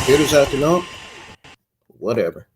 Computer's acting up. Whatever.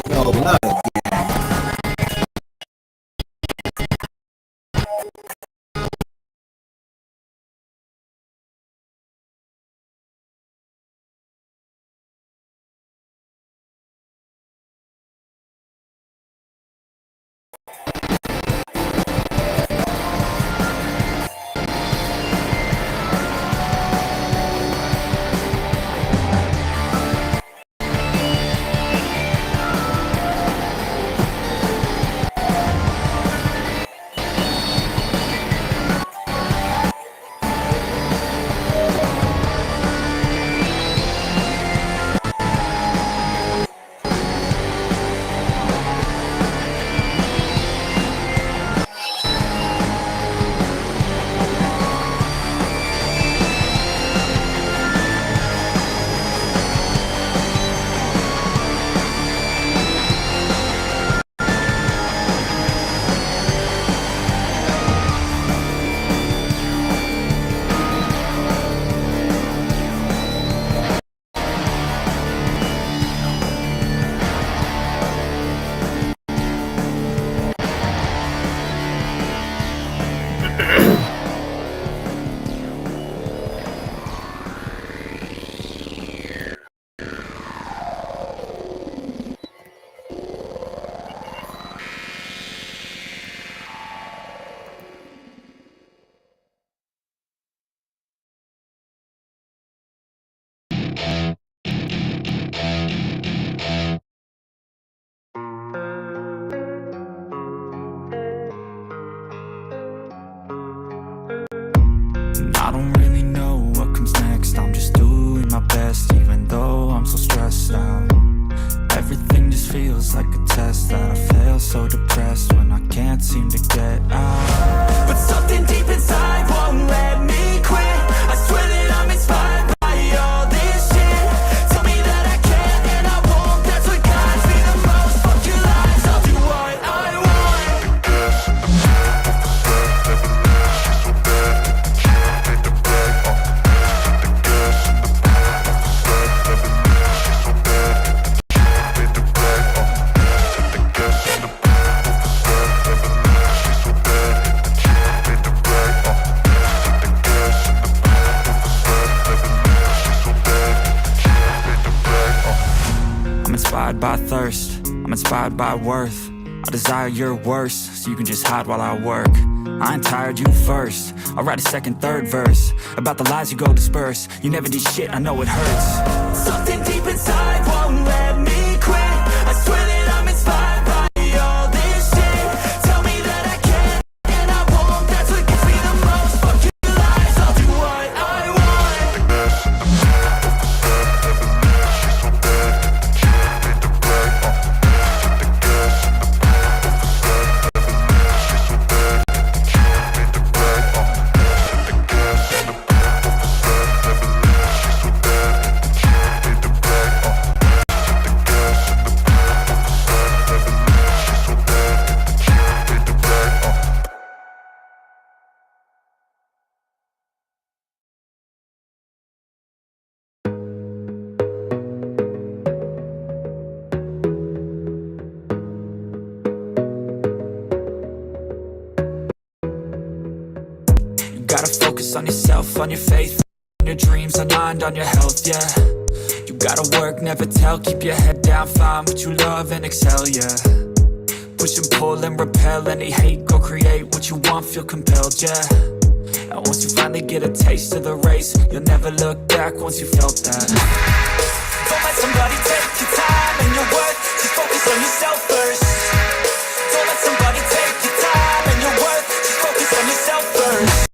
No, not again. I don't really know what comes next. I'm just doing my best, even though I'm so stressed out. Everything just feels like a test that I fail, so depressed when I can't seem to get out. But something deep inside won't let me quit. I swear that I'm inspired by all this shit. Tell me that I can and I won't. That's what guides me the most. Fuck your lies, I'll do what I want. inspired by worth. I desire your worst, so you can just hide while I work. I ain't tired, you first. I'll write a second, third verse about the lies you go disperse. You never did shit, I know it hurts. Something deep inside won't let me quit. I swear that I'm inspired by all this shit. Tell me that I can and I won't. That's what gets me the most. Fuck your lies, I'll do what I want. Gotta focus on yourself, on your faith, on your dreams, on mind, on your health, yeah. You gotta work, never tell, keep your head down, find what you love and excel, yeah. Push and pull and repel any hate, go create what you want, feel compelled, yeah. And once you finally get a taste of the race, you'll never look back once you felt that. Don't let somebody take your time and your worth, just focus on yourself first. Don't let somebody take your time and your worth, just focus on yourself first.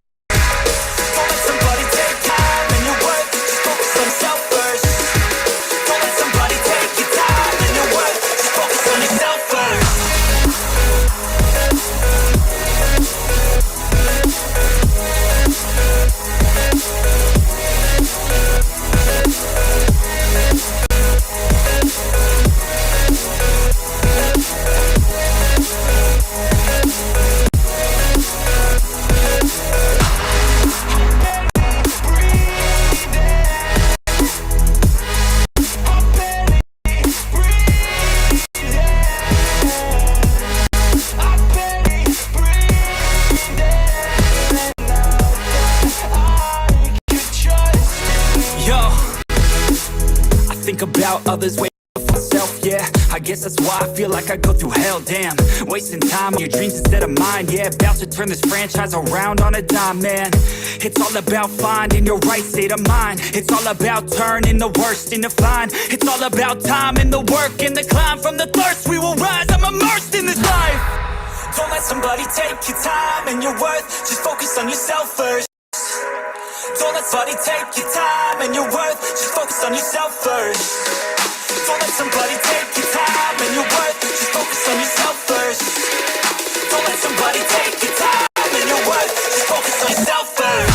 About others, wait for myself, yeah. I guess that's why I feel like I go through hell, damn. Wasting time on your dreams instead of mine, yeah. About to turn this franchise around on a dime, man. It's all about finding your right state of mind. It's all about turning the worst into fine. It's all about time and the work and the climb. From the thirst we will rise, I'm immersed in this life. Don't let somebody take your time and your worth, just focus on yourself first. Don't let somebody take your time and your worth, just focus on yourself first. Don't let somebody take your time and your worth, just focus on yourself first. Don't let somebody take your time and your worth, just focus on yourself first.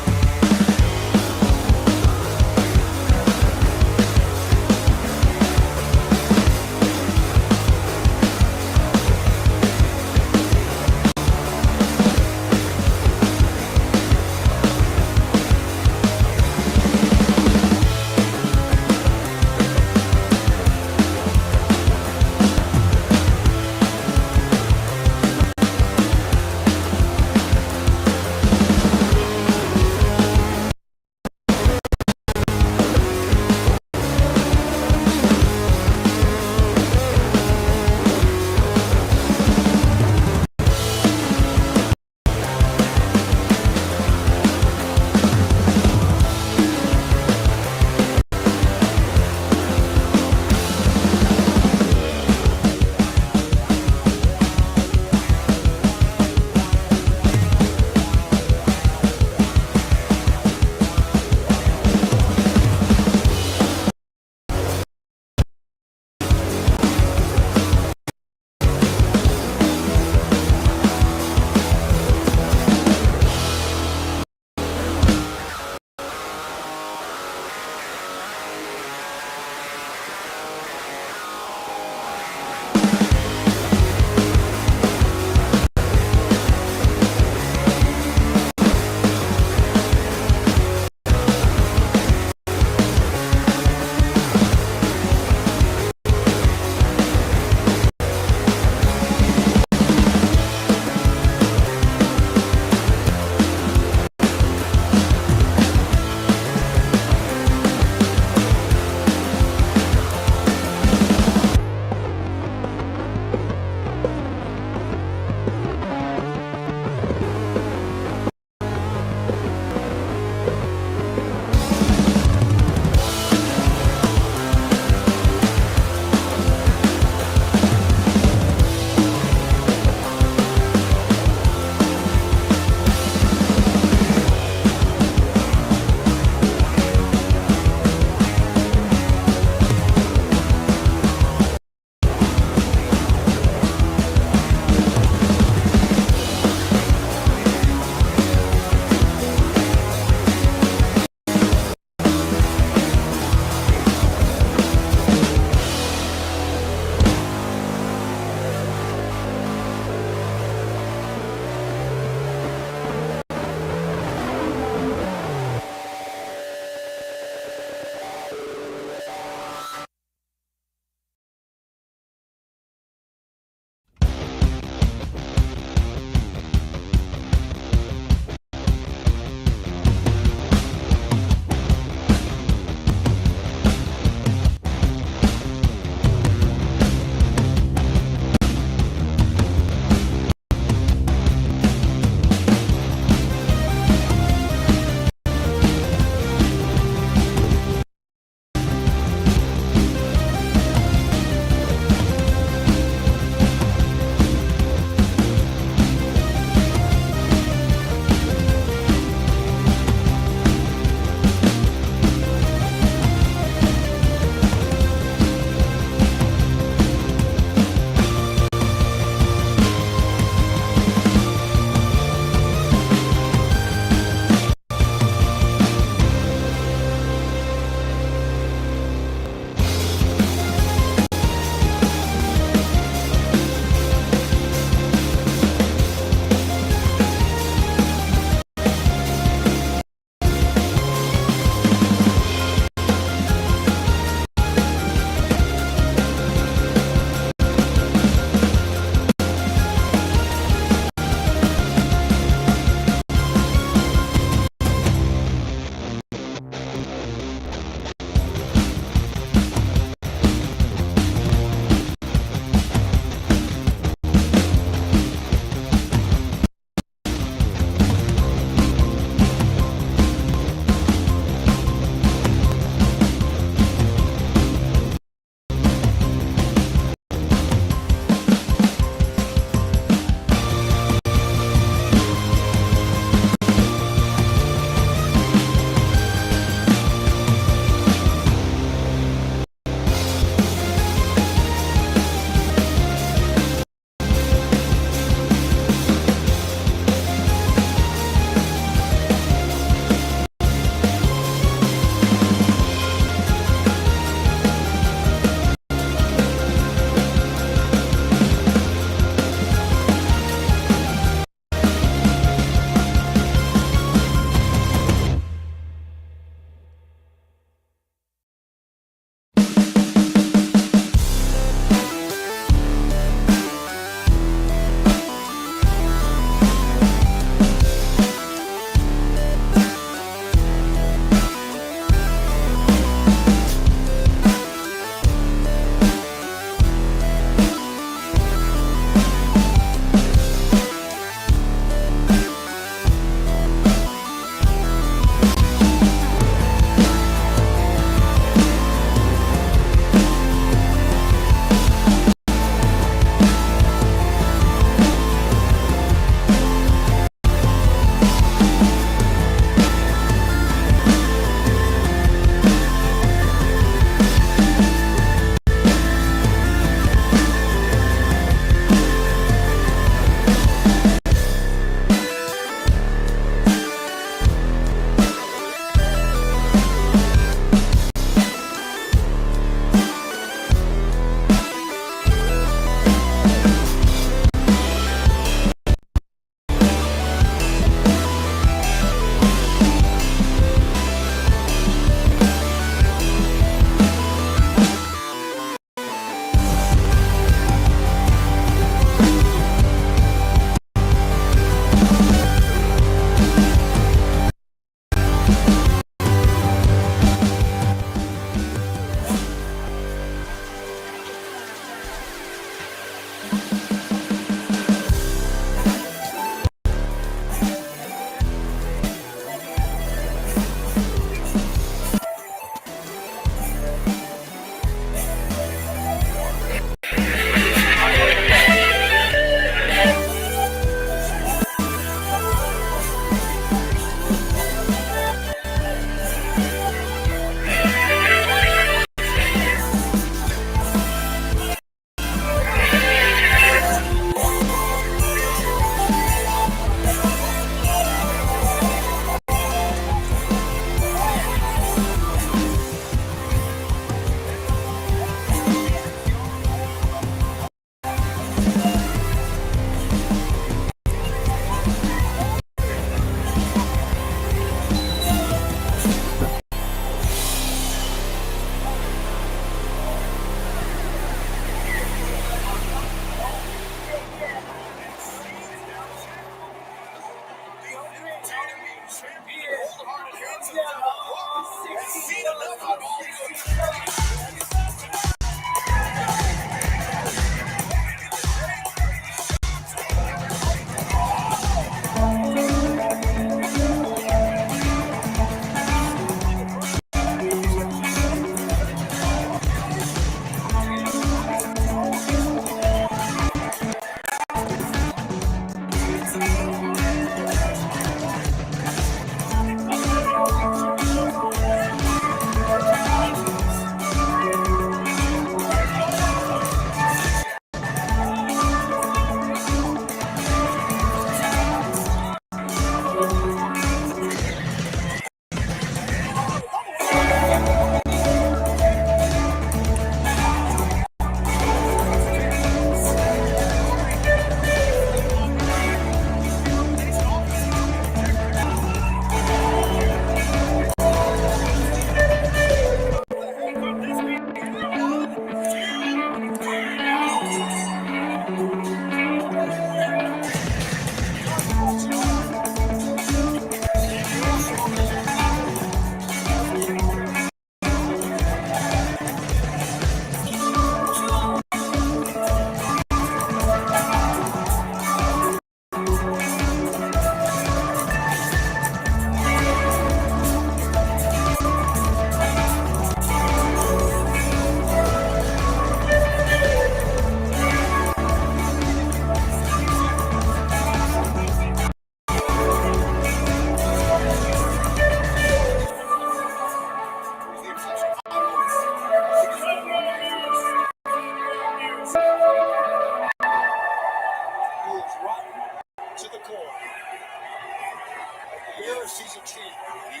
season champ, the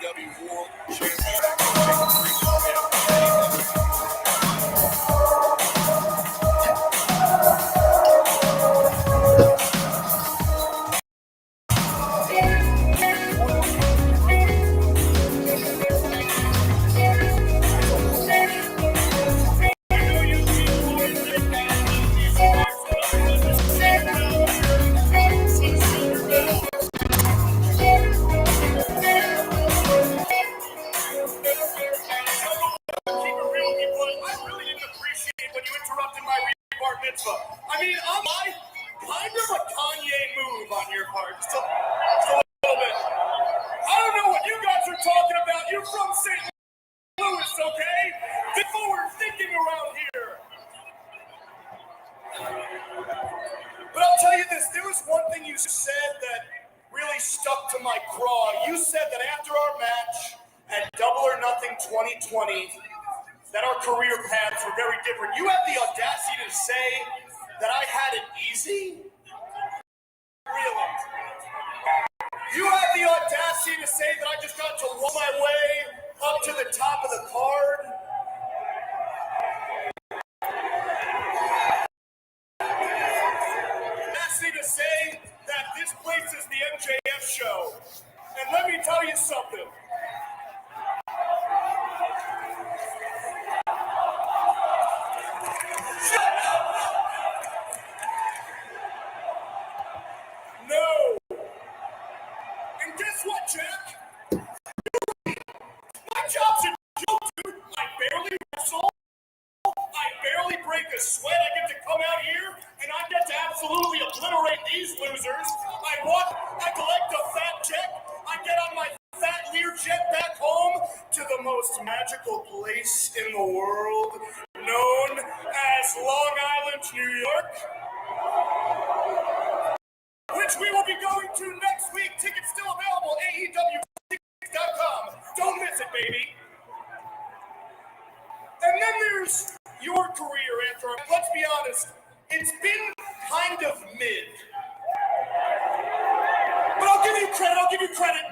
AEW World Champion. I mean, I'm kind of a Kanye move on your part. Just a little bit. I don't know what you guys are talking about. You're from St. Louis, okay? Think forward thinking around here. But I'll tell you this. There was one thing you said that really stuck to my craw. You said that after our match at Double or Nothing 2020, that our career paths were very different. You had the audacity to say that I had it easy? Really? You had the audacity to say that I just got to roll my way up to the top of the card? Audacity to say that this place is the MJF show. And let me tell you something. No. And guess what, Jack? My job's a joke, dude. I barely wrestle. I barely break a sweat. I get to come out here and I get to absolutely obliterate these losers. I collect a fat check. I get on my fat Learjet back home to the most magical place in the world, known as Long Island, New York, which we will be going to next week. Tickets still available, AEW.com. Don't miss it, baby. And then there's your career, Anthony. Let's be honest, it's been kind of mid. But I'll give you credit.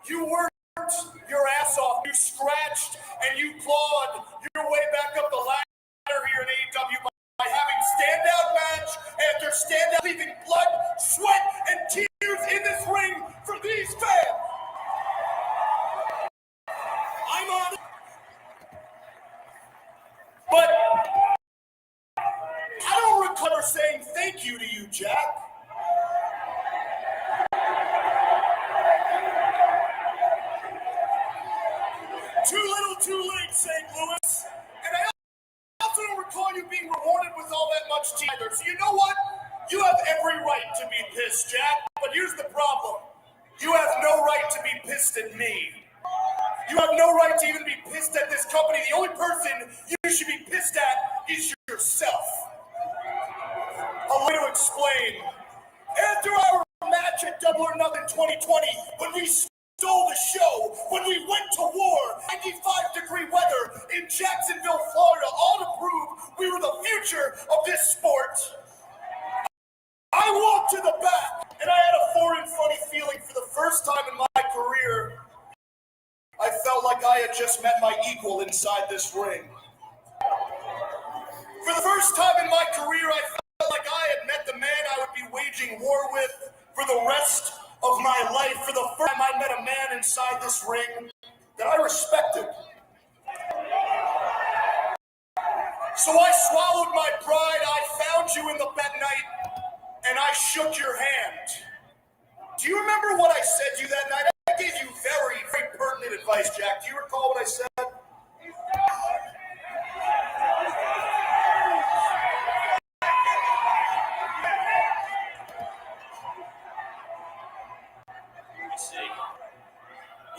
You worked your ass off. You scratched and you clawed your way back up the ladder here in AEW by having standout match after standout, leaving blood, sweat, and tears in this ring for these fans. I'm on it. But I don't recall saying thank you to you, Jack. Too little, too late, St. Louis. And I also don't recall you being rewarded with all that much either. So you know what? You have every right to be pissed, Jack. But here's the problem. You have no right to be pissed at me. You have no right to even be pissed at this company. The only person you should be pissed at is yourself. I'll way to explain. After our match at Double or Nothing 2020, when we stole the show, when we went to war, 95-degree weather in Jacksonville, Florida, all to prove we were the future of this sport, I walked to the back, and I had a foreign, funny feeling for the first time in my career. I felt like I had just met my equal inside this ring. For the first time in my career, I felt like I had met the man I would be waging war with for the rest of my life. For the first time, I met a man inside this ring that I respected. So I swallowed my pride. I found you in the bed night, and I shook your hand. Do you remember what I said to you that night? I gave you very, very pertinent advice, Jack. Do you recall what I said?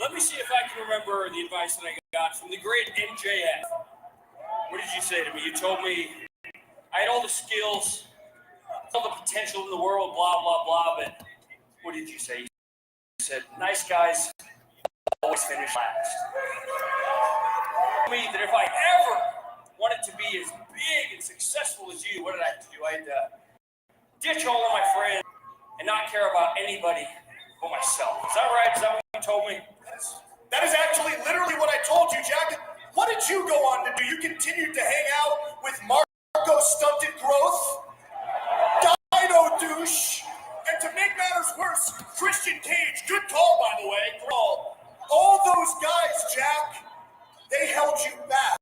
Let me see if I can remember the advice that I got from the great MJF. What did you say to me? You told me I had all the skills, all the potential in the world, blah, blah, blah, but what did you say? You said, nice guys always finish last. You told me that if I ever wanted to be as big and successful as you, what did I have to do? I had to ditch all of my friends and not care about anybody but myself. Is that right? Is that what you told me? That is actually literally what I told you, Jack. What did you go on to do? You continued to hang out with Marco Stunted Growth, Dino Douche, and to make matters worse, Christian Cage. Good call, by the way. All those guys, Jack, they held you back.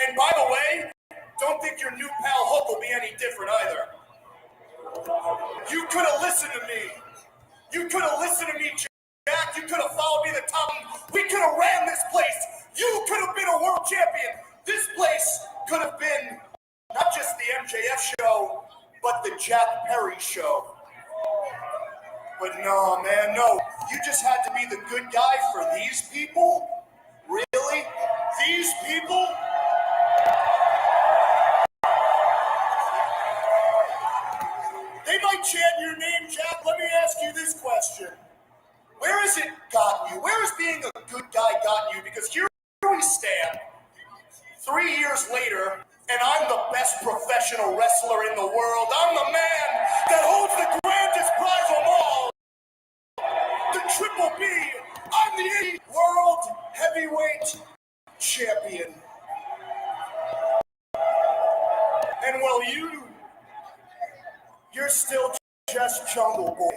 And by the way, don't think your new pal Hook will be any different either. You could have listened to me. You could have listened to me, Jack. You could have followed me to the top. We could have ran this place. You could have been a world champion. This place could have been not just the MJF show, but the Jack Perry show. But no, man, no. You just had to be the good guy for these people? Really? These people? They might chant your name, Jack. Let me ask you this question. Where has it gotten you? Where has being a good guy gotten you? Because here we stand, 3 years later, and I'm the best professional wrestler in the world. I'm the man that holds the grandest prize of all, the Triple B. I'm the World Heavyweight Champion. And well, you're still just Jungle Boy.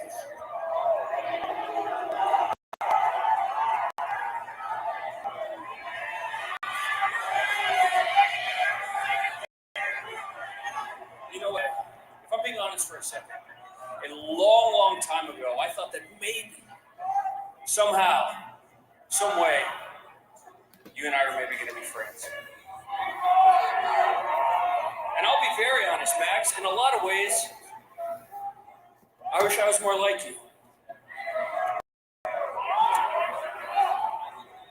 You know what? If I'm being honest for a second, a long, long time ago, I thought that maybe, somehow, some way, you and I are maybe going to be friends. And I'll be very honest, Max, in a lot of ways, I wish I was more like you.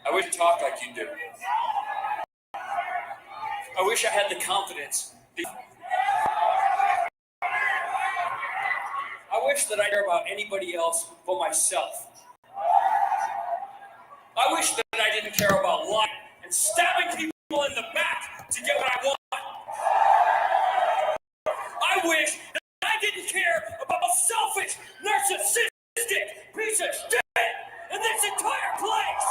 I wish I talked like you do. I wish I had the confidence. I wish that I care about anybody else but myself. I wish that I didn't care about lying and stabbing people in the back to get what I want. I wish that I didn't care about a selfish, narcissistic piece of shit in this entire place.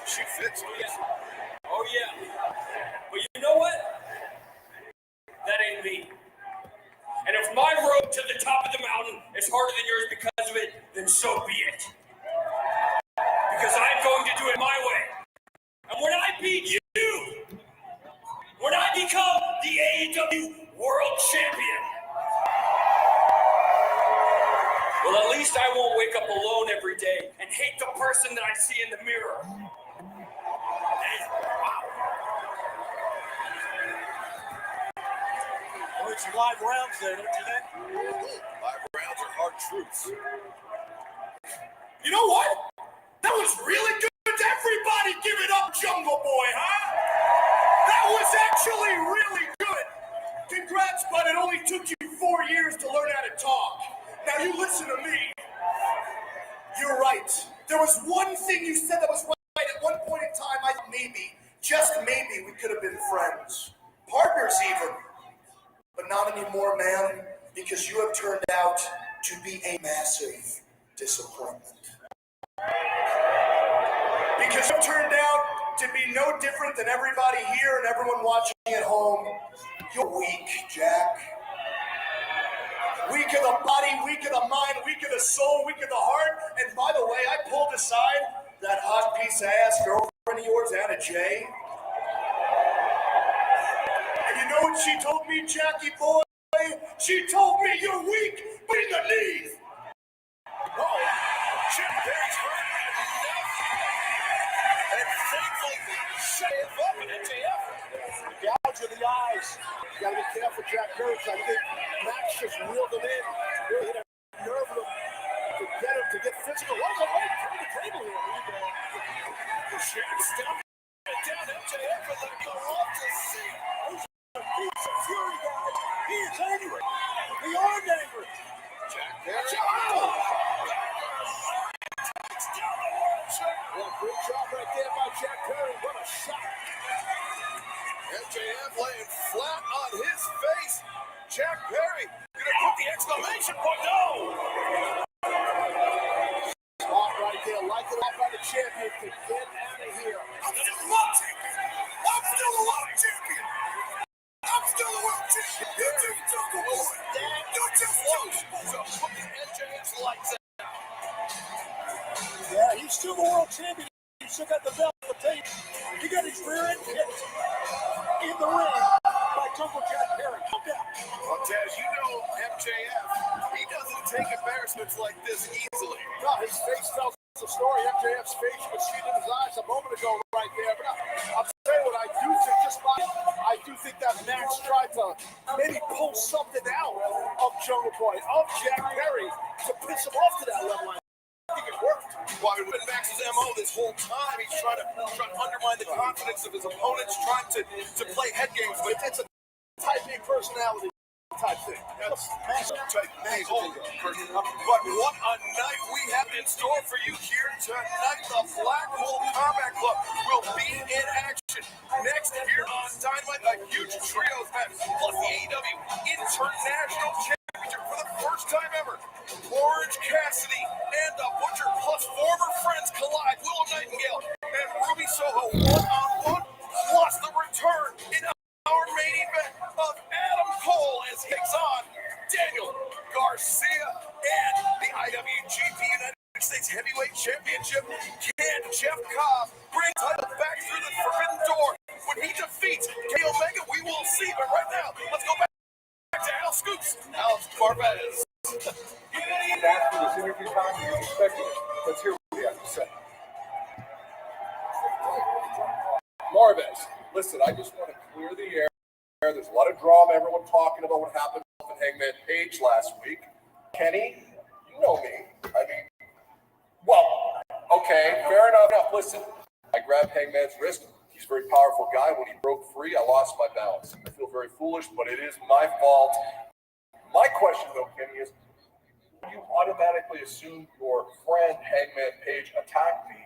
She fits. Oh yeah. But you know what? That ain't me. And if my road to the top of the mountain is harder than yours because of it, then so be it. Because I'm going to do it my way. And when I beat you, when I become the AEW World Champion, well, at least I won't wake up alone every day and hate the person that I see in the mirror. Some live rounds there, don't you think? Live rounds are hard truths. You know what? That was really good. Everybody give it up, Jungle Boy, huh? That was actually really good. Congrats, bud. It only took you 4 years to learn how to talk. Now you listen to me. You're right. There was one thing you said that was right. At one point in time, I thought maybe, just maybe, we could have been friends. Partners even. But not anymore, man, because you have turned out to be a massive disappointment. Because you turned out to be no different than everybody here and everyone watching at home. You're weak, Jack. Weak of the body, weak of the mind, weak of the soul, weak of the heart. And by the way, I pulled aside that hot piece of ass girlfriend of yours, Anna Jay. And you know what she told me, Jackie boy? She told me you're weak, but in the knees. Oh, Chip Perry's hurt enough. And thankfully, shut him up in MJF. Gouge of the eyes. You gotta be careful, Jack Perry. I think Max just reeled him in. Really hit a nerve of him to get physical. What was the way? Turn the table here. The Jack stepped down MJF and let go off to see. He's a fury, guys. He is angry. Beyond angry. Jack Perry. Well, great job right there like it off by the champion to get out of here. I'm still the world champion. I'm still the world champion. I'm still the world champion. You just took the war. You just close to putting MJF's lights out. Yeah, he's still the world champion. He still got the belt on the tape. He got his rear end kicked in the ring by Jungle Jack Perry. Come down. Well, Taz, you know MJF, he doesn't take embarrassments like this easily. No, his face tells the story. MJF's face, you could see it in his eyes a moment ago right there. But I'll tell you what, I do think that Max tried to maybe pull something out of Jungle Boy, of Jack Perry, to piss him off to that level. I think it worked. Well, it's been Max's MO this whole time. He's trying to undermine the confidence of his opponents, trying to play head games, but it's a type A personality type thing. That's type A. But what a night we have in store for you here tonight. The Blackpool Combat Club will be in action next here on Dynamite. A huge trios match, plus the AEW International Championship for the first time ever. Orange Cassidy and the Butcher plus former friends collide. Willow, Nightingale, and Ruby Soho one-on-one, plus the return in our main event of Adam Cole as he takes on Daniel Garcia and the IWGP United States Heavyweight Championship. Can Jeff Cobb bring title back through the forbidden door when he defeats Kenny Omega? We will see, but right now, let's go back to Al Scoops, Alex Barbez. After this interview time, you expected it. Let's hear what he has to say. Marvez, listen, I just want to clear the air. There's a lot of drama, everyone talking about what happened with Hangman Page last week. Kenny, you know me. I mean, well, okay, fair enough. Listen, I grabbed Hangman's wrist. He's a very powerful guy. When he broke free, I lost my balance. I feel very foolish, but it is my fault. My question, though, Kenny, is you automatically assume your friend Hangman Page attacked me.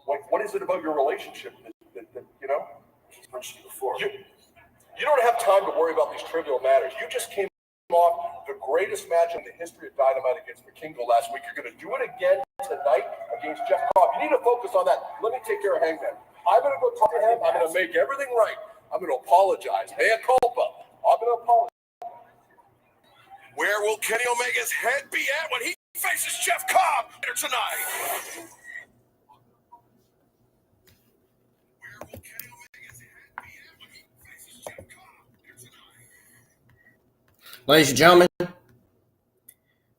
What is it about your relationship that you know? He's mentioned before. You don't have time to worry about these trivial matters. You just came off the greatest match in the history of Dynamite against Vikingo last week. You're going to do it again tonight against Jeff Cobb. You need to focus on that. Let me take care of Hangman. I'm going to go talk to him. I'm going to make everything right. I'm going to apologize. Mea culpa. I'm going to apologize. Where will Kenny Omega's head be at when he faces Jeff Cobb later tonight? Where will Kenny Omega's head be at when he faces Jeff Cobb later tonight? Ladies and gentlemen,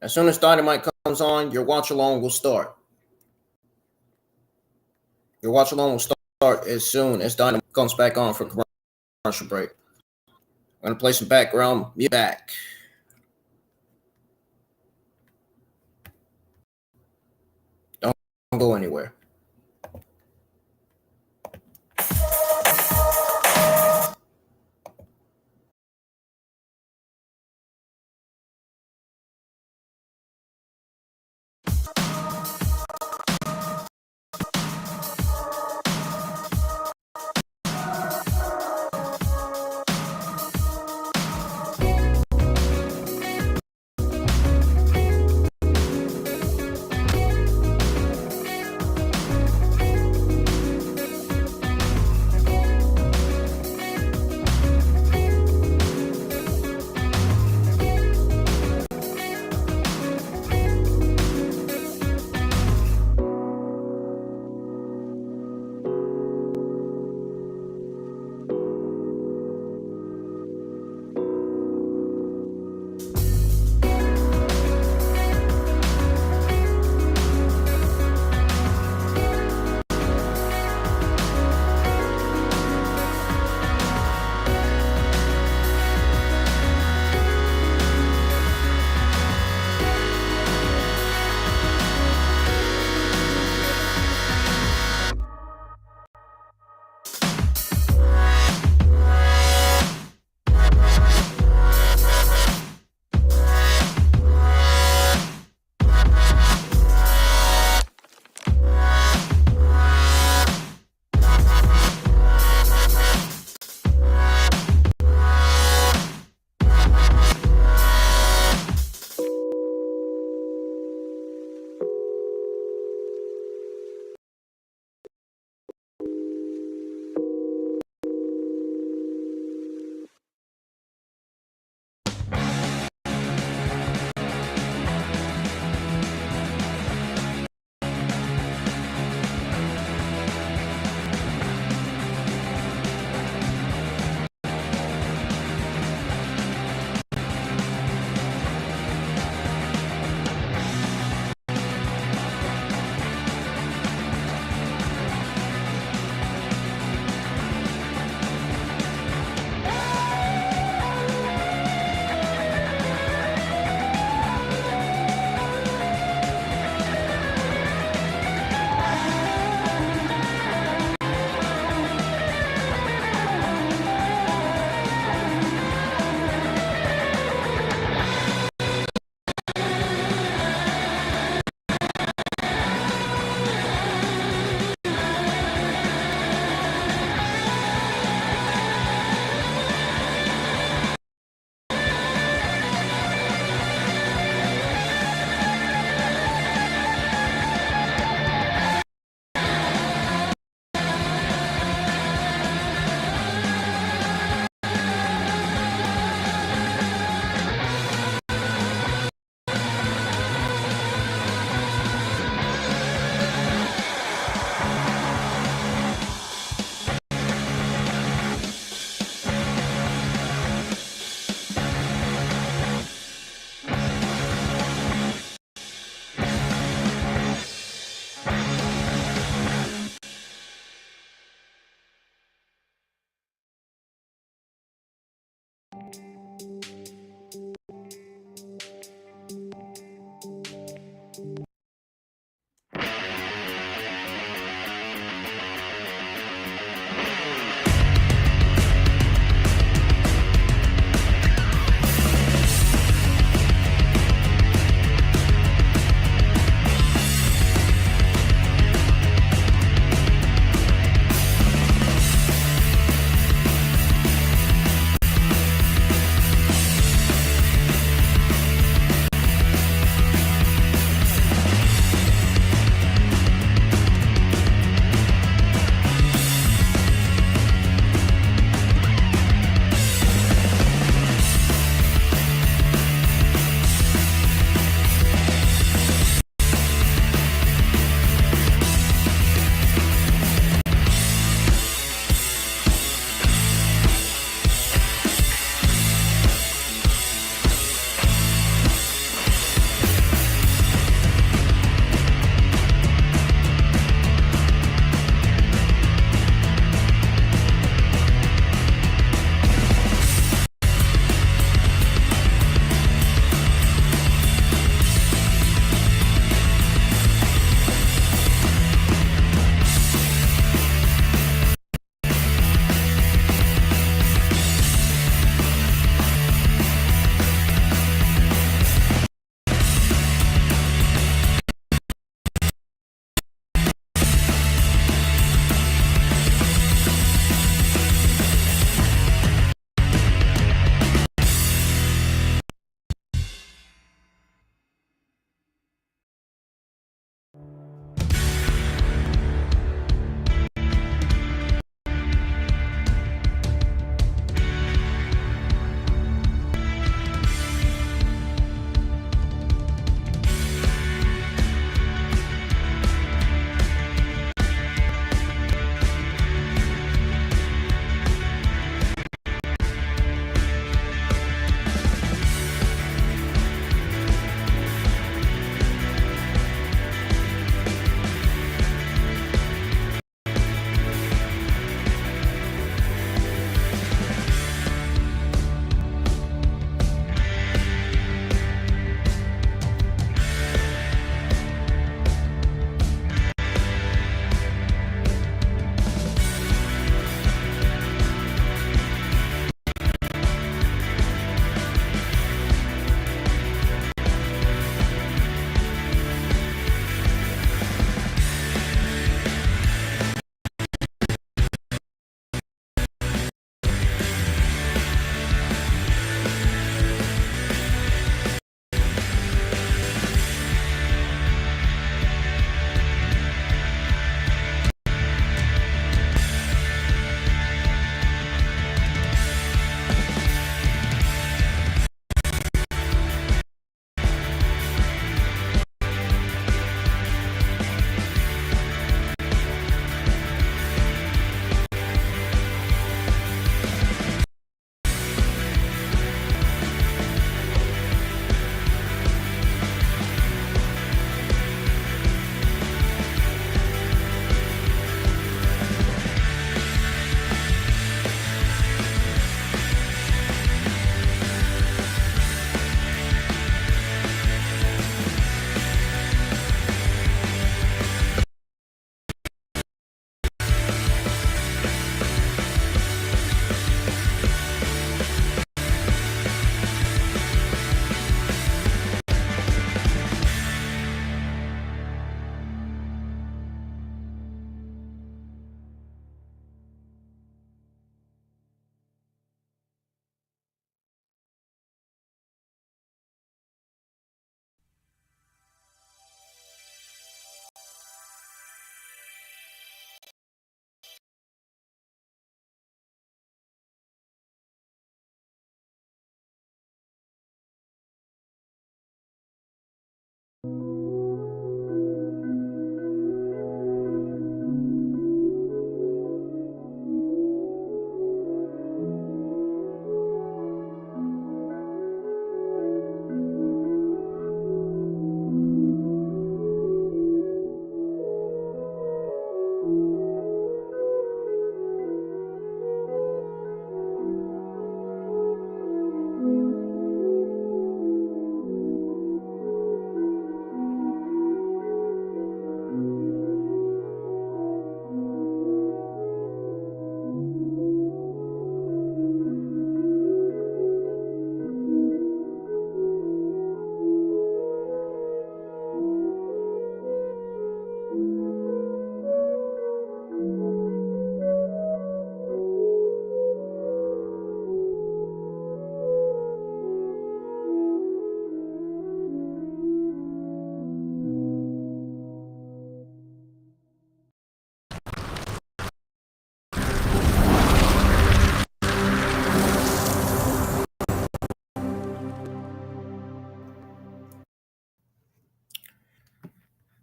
as soon as Dynamite comes on, your watch along will start. Your watch along will start as soon as Dynamite comes back on for commercial break. I'm going to play some background music back. Don't go anywhere.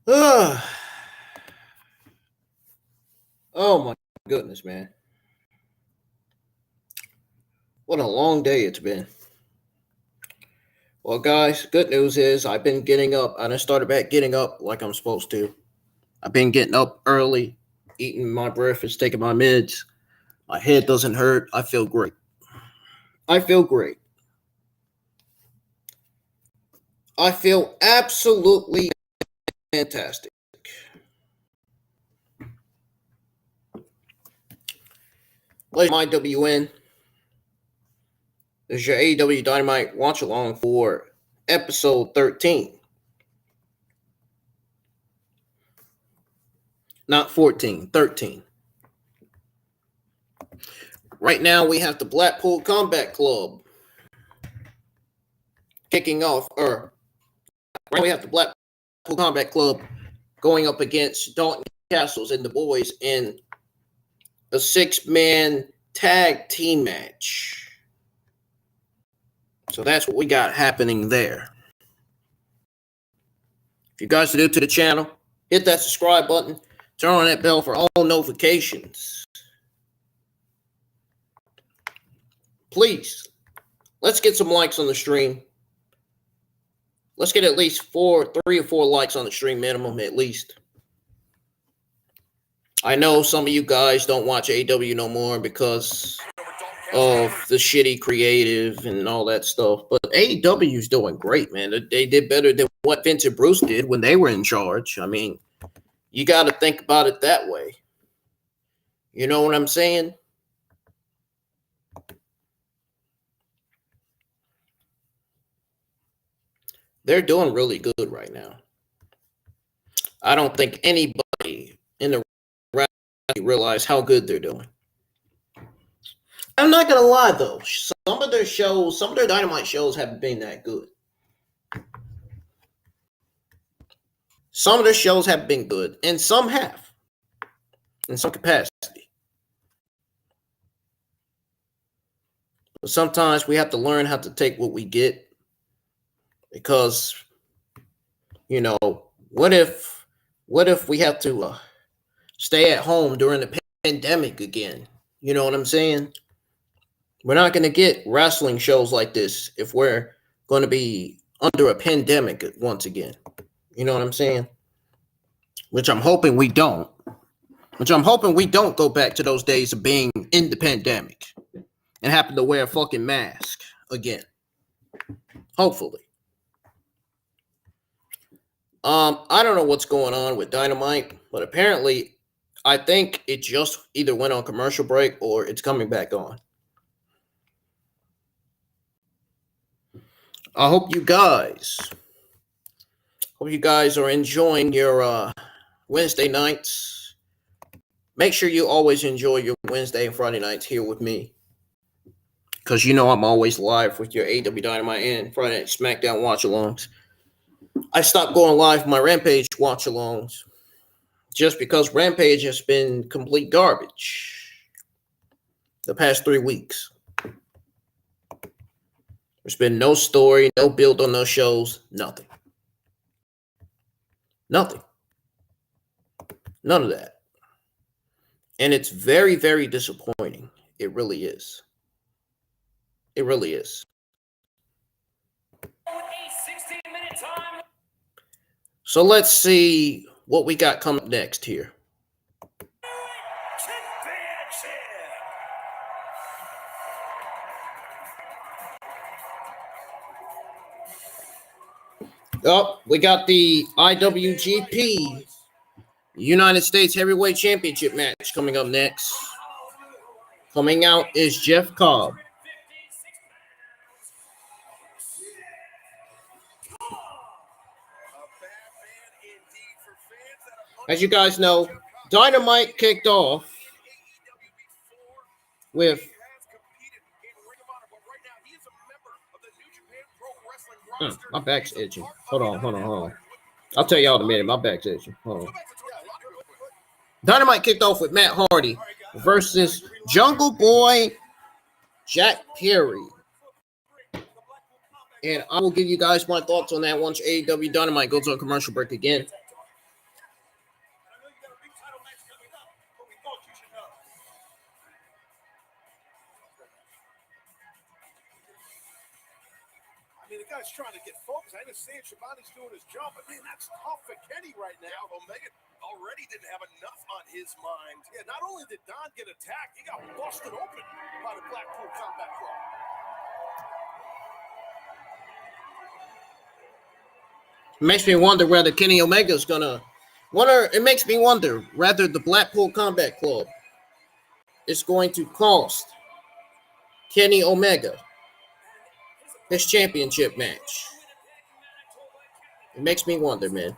Oh my goodness, man. What a long day it's been. Well, guys, good news is I've been getting up. I done started back getting up like I'm supposed to. I've been getting up early, eating my breakfast, taking my meds. My head doesn't hurt. I feel great. I feel great. I feel absolutely fantastic. Ladies and IWN, this is your AEW Dynamite watch along for episode 13. Not 14, 13. Right now we have the Blackpool Combat Club kicking off, or right now we have the Blackpool Combat Club going up against Dalton Castles and the boys in a 6-man tag team match. So that's what we got happening there. If you guys are new to the channel, hit that subscribe button, turn on that bell for all notifications. Please, let's get some likes on the stream. Let's get at least 3 or 4 likes on the stream minimum, at least. I know some of you guys don't watch AEW no more because of the shitty creative and all that stuff. But AEW is doing great, man. They did better than what Vince and Bruce did when they were in charge. I mean, you got to think about it that way. You know what I'm saying? They're doing really good right now. I don't think anybody in the rally realize how good they're doing. I'm not going to lie, though. Some of their Dynamite shows haven't been that good. Some of their shows have been good, and some have, in some capacity. But sometimes we have to learn how to take what we get. Because, you know, what if we have to stay at home during the pandemic again? You know what I'm saying? We're not going to get wrestling shows like this if we're going to be under a pandemic once again. You know what I'm saying? Which I'm hoping we don't. Which I'm hoping we don't go back to those days of being in the pandemic and happen to wear a fucking mask again. Hopefully. I don't know what's going on with Dynamite, but apparently I think it just either went on commercial break or it's coming back on. I hope you guys are enjoying your Wednesday nights. Make sure you always enjoy your Wednesday and Friday nights here with me. Because you know I'm always live with your AEW Dynamite and Friday Night SmackDown watch-alongs. I stopped going live for my Rampage watch-alongs just because Rampage has been complete garbage the past 3 weeks. There's been no story, no build on those shows, nothing. Nothing. None of that. And it's very, very disappointing. It really is. It really is. So let's see what we got coming up next here. Oh, we got the IWGP United States Heavyweight Championship match coming up next. Coming out is Jeff Cobb. As you guys know, Dynamite kicked off with my back's itching. Hold on. I'll tell y'all in a minute. My back's itching. Hold on. Dynamite kicked off with Matt Hardy versus Jungle Boy Jack Perry. And I will give you guys my thoughts on that once AEW Dynamite goes on commercial break again. guy's trying to get focused. I understand Schiavone's doing his job, but man, that's tough for Kenny right now. Yeah, Omega already didn't have enough on his mind. Yeah, not only did Don get attacked, he got busted open by the Blackpool Combat Club. It makes me wonder whether Kenny Omega's gonna. It makes me wonder whether the Blackpool Combat Club is going to cost Kenny Omega his championship match. It makes me wonder, man.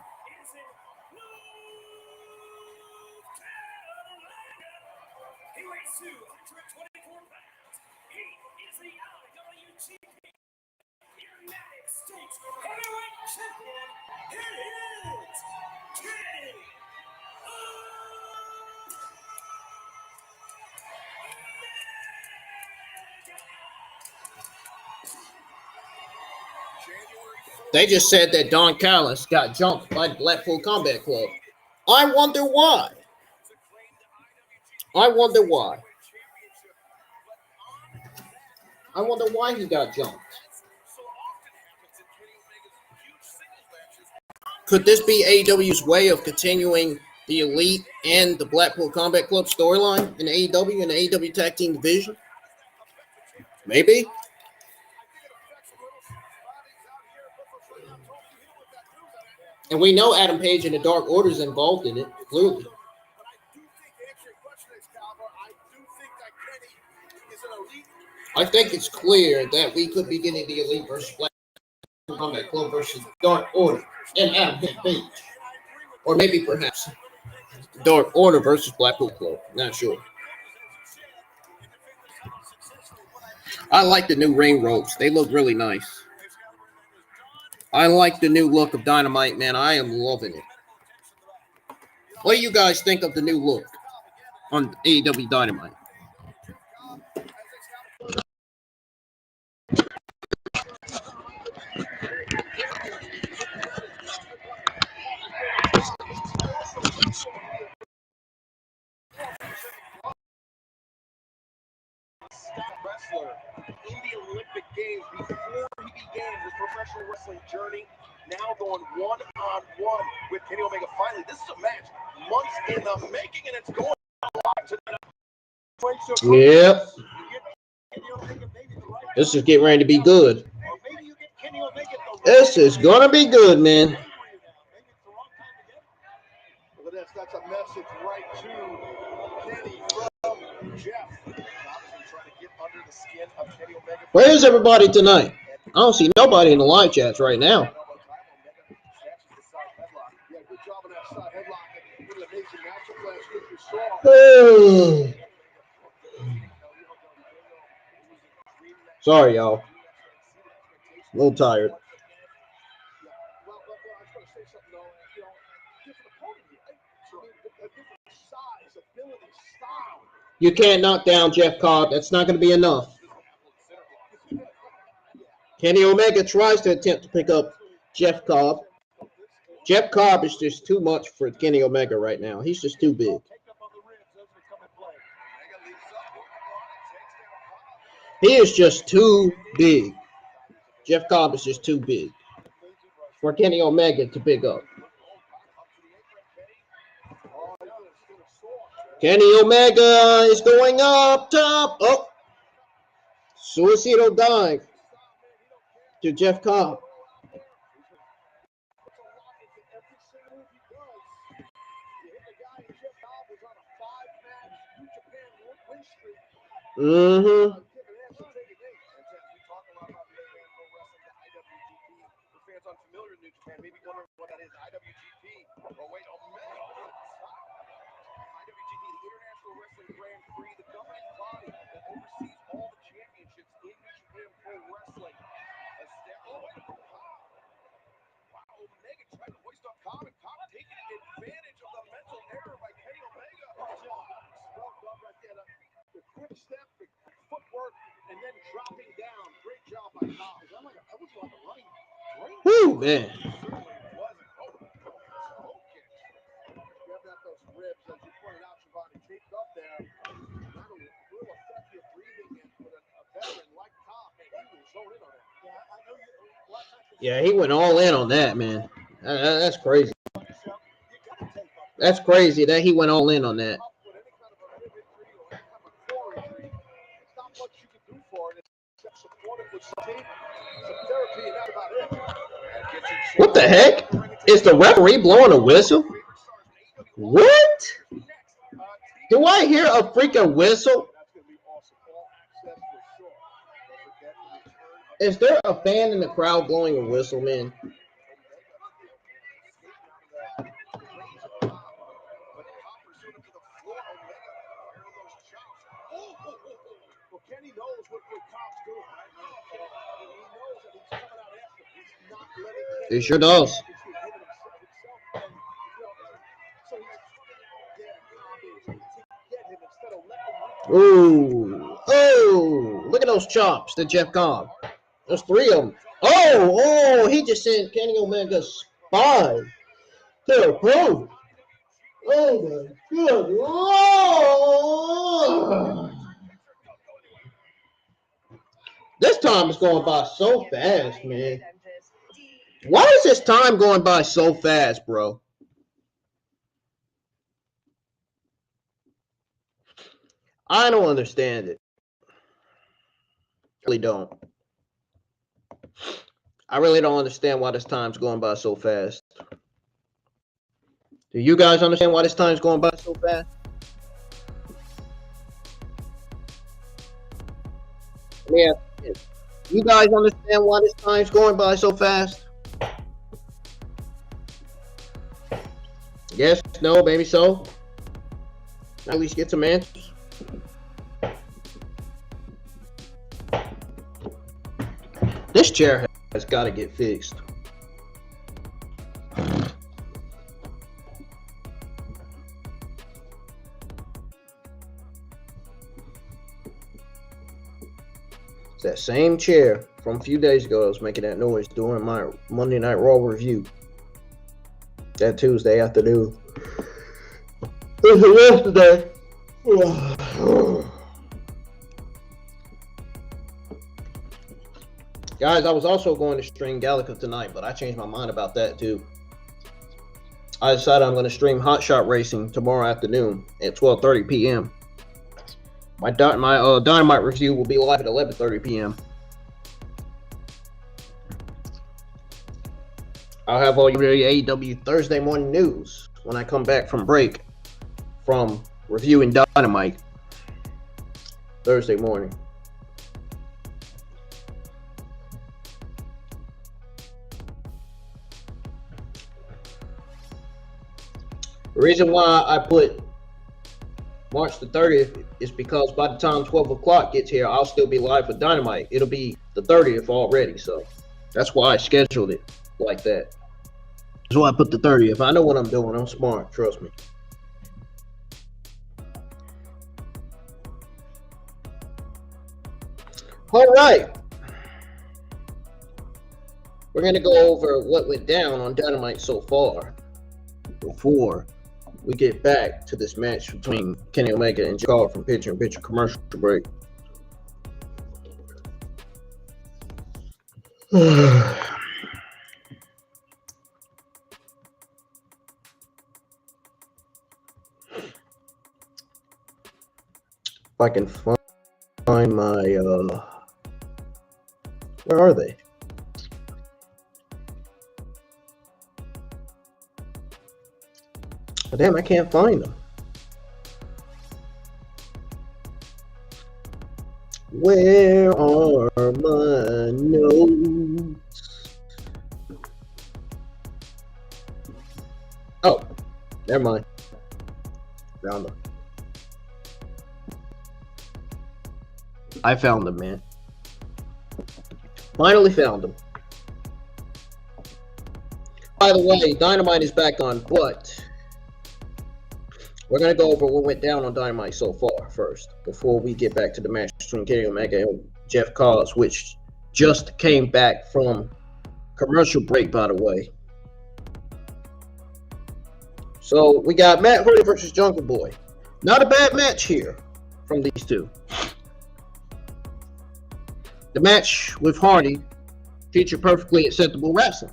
He weighs 224 pounds. He is the IWGP United States Heavyweight Champion. Here is Kenny They just said that Don Callis got jumped by the Blackpool Combat Club. I wonder why. I wonder why. I wonder why he got jumped. Could this be AEW's way of continuing the Elite and the Blackpool Combat Club storyline in AEW and the AEW Tag Team Division? Maybe. And we know Adam Page and the Dark Order is involved in it, clearly. I think it's clear that we could be getting the Elite versus Blackpool Combat Club versus Dark Order and Adam Page. Or maybe perhaps Dark Order versus Blackpool Club. Not sure. I like the new ring ropes. They look really nice. I like the new look of Dynamite, man. I am loving it. What do you guys think of the new look on AEW Dynamite? Wrestler in the Olympic Games before he began his professional wrestling journey. Now going one-on-one with Kenny Omega. Finally, this is a match months in the making, and it's going live tonight. Yep. This is getting ready to be good. This is going to be good, man. Look at this. That's a message right to Kenny from Jeff. Where is everybody tonight? I don't see nobody in the live chats right now. Sorry, y'all. A little tired. You can't knock down Jeff Cobb. That's not going to be enough. Kenny Omega tries to attempt to pick up Jeff Cobb. Jeff Cobb is just too much for Kenny Omega right now. He's just too big. He is just too big. Jeff Cobb is just too big for Kenny Omega to pick up. Kenny Omega is going up top. Oh, suicidal dive to Jeff Cobb. Mm-hmm. Maybe wondering what that is. IWGP. Oh, wait, Omega. IWGP, the International Wrestling Grand Prix, the governing body that oversees all the championships in New Japan Pro Wrestling. Wow, Omega tried to hoist up Cobb, and Cobb taking advantage of the mental error by Kenny Omega. The quick step, the footwork, and then dropping down. Great job by Cobb. That was like a running. Woo, man. Those ribs, as you pointed out, Schiavone, taped up there. Not a real effective breathing in with a veteran like Cobb, and he will zone in on it. Yeah, I know a lot of Yeah, he went all in on that, man. That's crazy. That's crazy that he went all in on that. What the heck? Is the referee blowing a whistle? What? Do I hear a freaking whistle? Is there a fan in the crowd blowing a whistle, man? He sure does. Ooh. Oh, look at those chops to Jeff Cobb. There's 3 of them. Oh, he just sent Kenny Omega's spine to the proof. Oh, my good Lord. This time is going by so fast, man. Why is this time going by so fast, bro? I don't understand it. I really don't. I really don't understand why this time's going by so fast. Do you guys understand why this time's going by so fast? Yeah. You guys understand why this time's going by so fast? Yes, no, maybe so. At least get some answers. This chair has got to get fixed. It's that same chair from a few days ago that was making that noise during my Monday Night Raw review. That Tuesday afternoon. It was yesterday. Guys, I was also going to stream Gallica tonight, but I changed my mind about that too. I decided I'm going to stream Hot Shot Racing tomorrow afternoon at 12:30 p.m. My Dynamite review will be live at 11:30 p.m. I'll have all your AEW Thursday morning news when I come back from break from reviewing Dynamite Thursday morning. The reason why I put March the 30th is because by the time 12 o'clock gets here, I'll still be live for Dynamite. It'll be the 30th already, so that's why I scheduled it like that. That's why I put the 30th. I know what I'm doing. I'm smart. Trust me. All right. We're going to go over what went down on Dynamite so far before we get back to this match between Kenny Omega and Cobb from picture-in-picture commercial break. If I can find my where are they? Oh, damn, I can't find them. Where are my notes? Oh, never mind. Found them. I found them, man. Finally found them. By the way, Dynamite is back on, but we're going to go over what went down on Dynamite so far first, before we get back to the match between Kenny Omega and Jeff Cobb, which just came back from commercial break, by the way. So we got Matt Hardy versus Jungle Boy. Not a bad match here from these two. The match with Hardy Picture perfectly acceptable wrestling.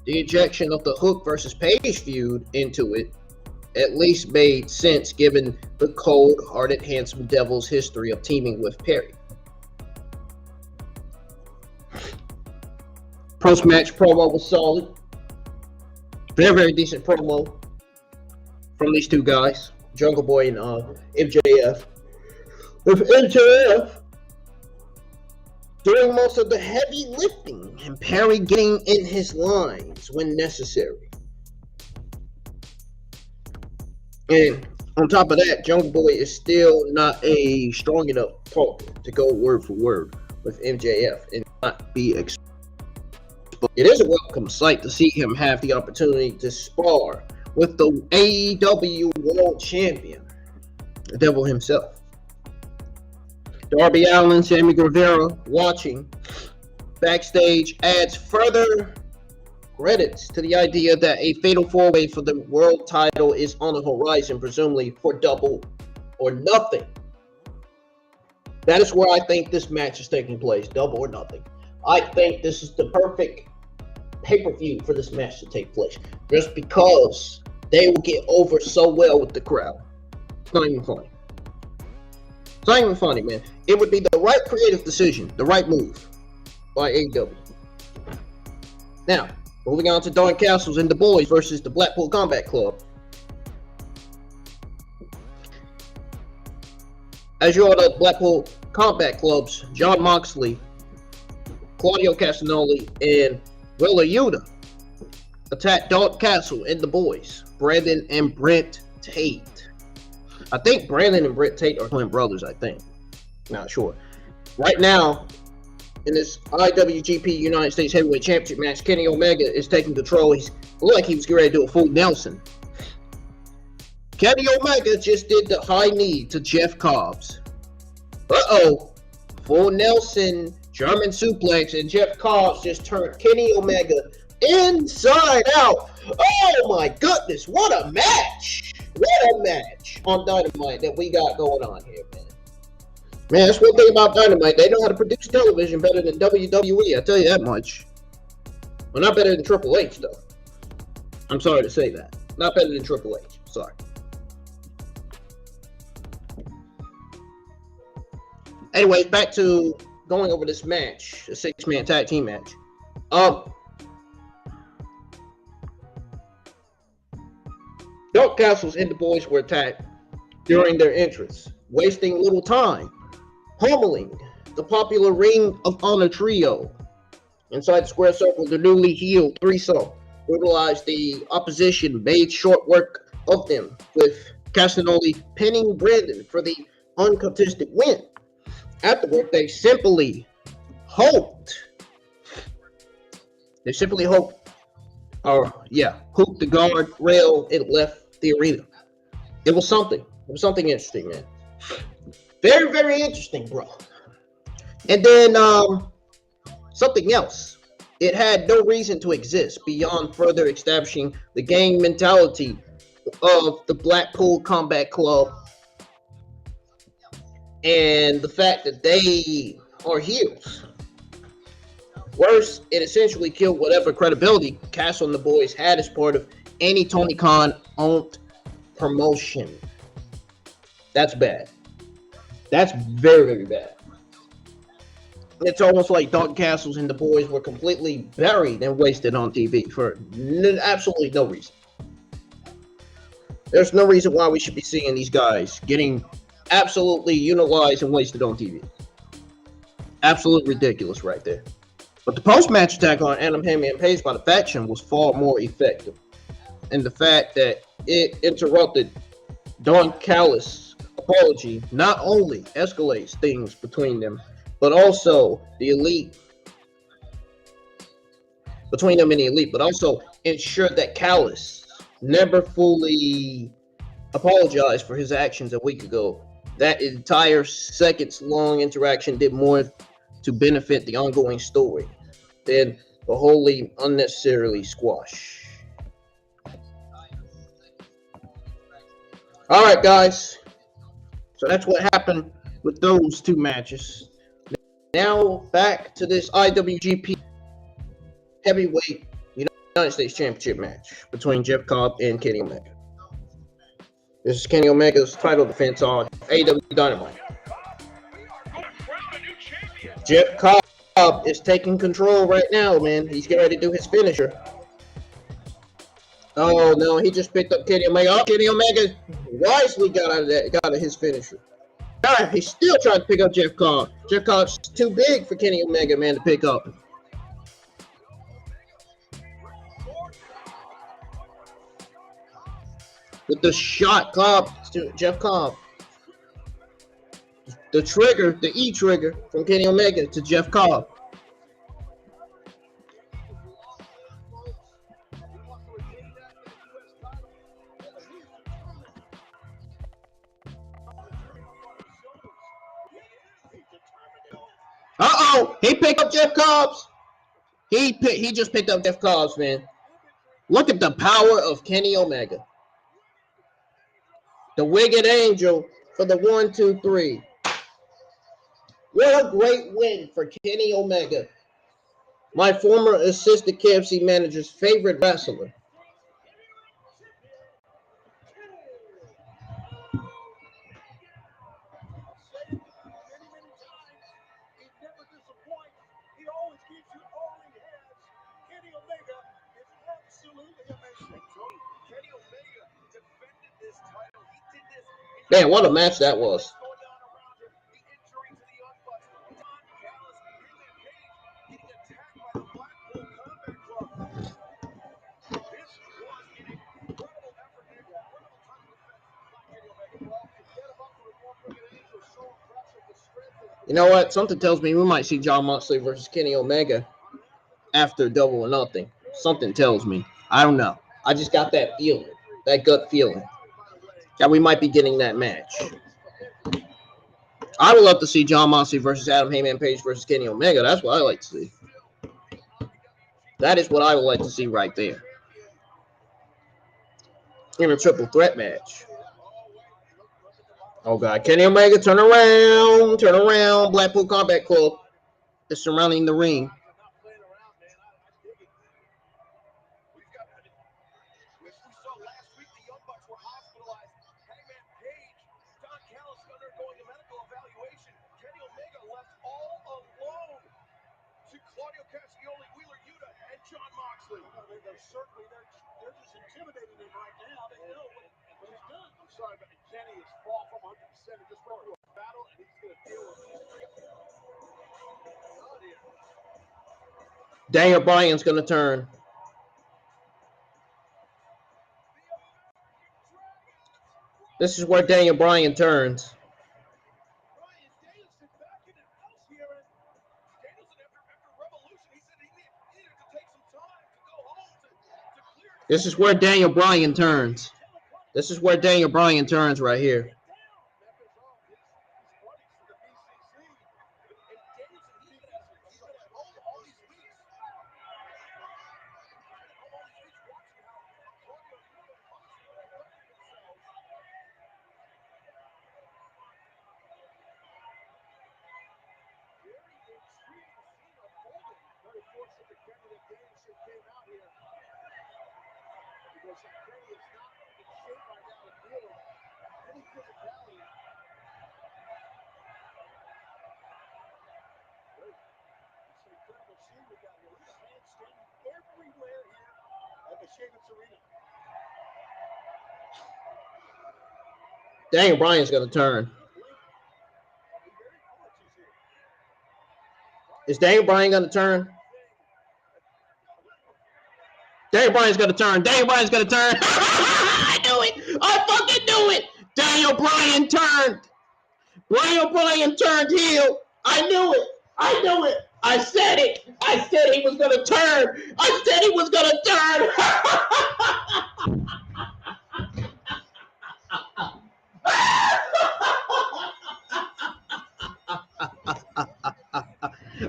The injection of the Hook versus Page feud into it at least made sense given the cold-hearted Handsome Devil's history of teaming with Perry. Post-match promo was solid. Very, very decent promo from these two guys, Jungle Boy and MJF. With MJF doing most of the heavy lifting and Perry getting in his lines when necessary. And on top of that, Jungle Boy is still not a strong enough talker to go word for word with MJF and not be exposed. It is a welcome sight to see him have the opportunity to spar with the AEW World Champion, the Devil himself. Darby Allin, Sammy Guevara watching backstage adds further credits to the idea that a fatal four-way for the world title is on the horizon, presumably for Double or Nothing. That is where I think this match is taking place, Double or Nothing. I think this is the perfect pay-per-view for this match to take place, just because they will get over so well with the crowd. It's not even funny. It's not even funny, man. It would be the right creative decision, the right move by AEW. Now, moving on to Don Castles and the Boys versus the Blackpool Combat Club. As you all know, the Blackpool Combat Club's John Moxley, Claudio Castagnoli, and Willow attacked Dalton Castle and the Boys, Brandon and Brent Tate. I think Brandon and Brent Tate are twin brothers, I think. Not sure. Right now, in this IWGP United States Heavyweight Championship match, Kenny Omega is taking control. He looked like he was getting ready to do a full Nelson. Kenny Omega just did the high knee to Jeff Cobb's. Full Nelson, German suplex, and Jeff Cobb's just turned Kenny Omega inside out. Oh my goodness, what a match! What a match on Dynamite that we got going on here, man. Man, that's one thing about Dynamite. They know how to produce television better than WWE, I tell you that much. Well, not better than Triple H, though. I'm sorry to say that. Not better than Triple H. Sorry. Anyways, back to going over this match, the six-man tag team match. Dalton Castles and the Boys were attacked during their entrance, wasting little time, pummeling the popular Ring of Honor trio. Inside the square circle, the newly healed threesome brutalized the opposition, made short work of them, with Castagnoli pinning Brandon for the uncontested win. Afterward, they simply hooked the guard rail and left the arena. It was something. It was something interesting, man. Very, very interesting, bro. And then something else. It had no reason to exist beyond further establishing the gang mentality of the Blackpool Combat Club and the fact that they are heels. Worse, it essentially killed whatever credibility Castle and the Boys had as part of any Tony Khan-owned promotion. That's bad. That's very, very bad. It's almost like Dalton Castles and the Boys were completely buried and wasted on TV for absolutely no reason. There's no reason why we should be seeing these guys getting absolutely utilized and wasted on TV. Absolutely ridiculous right there. But the post-match attack on Adam Hamill and Page by the faction was far more effective. And the fact that it interrupted Don Callis' apology not only escalates things between them, but also the elite. Between them and the elite, but also ensured that Callis never fully apologized for his actions a week ago. That entire seconds-long interaction did more to benefit the ongoing story than the wholly unnecessarily squash. All right, guys. So that's what happened with those two matches. Now back to this IWGP heavyweight United States Championship match between Jeff Cobb and Kenny Omega. This is Kenny Omega's title defense on AEW Dynamite. Jeff Cobb is taking control right now, man. He's getting ready to do his finisher. Oh no, he just picked up Kenny Omega. Oh, Kenny Omega wisely got out of his finisher. Right, he's still trying to pick up Jeff Cobb. Jeff Cobb's too big for Kenny Omega, man, to pick up. With the shot, Jeff Cobb. The trigger, the E trigger from Kenny Omega to Jeff Cobb. Uh-oh, he picked up Jeff Cobb's. He just picked up Jeff Cobb's, man. Look at the power of Kenny Omega. The Wicked Angel for the 1, 2, 3. What a great win for Kenny Omega. My former assistant KFC manager's favorite wrestler. Man, what a match that was. You know what? Something tells me we might see Jon Moxley versus Kenny Omega after Double or Nothing. Something tells me. I don't know. I just got that feeling, that gut feeling, that we might be getting that match. I would love to see Jon Moxley versus Adam Heyman Page versus Kenny Omega. That's what I like to see. That is what I would like to see right there. In a triple threat match. Oh, God. Kenny Omega, turn around. Turn around. Blackpool Combat Club is surrounding the ring. Daniel Bryan's going to turn. This is where Daniel Bryan turns. This is where Daniel Bryan turns. This is where Daniel Bryan turns right here. Daniel Bryan's going to turn. Is Daniel Bryan going to turn? Daniel Bryan's going to turn. Daniel Bryan's going to turn. I knew it. I fucking knew it. Daniel Bryan turned. Daniel Bryan turned heel. I knew it. I knew it. I said it. I said he was going to turn. I said he was going to turn.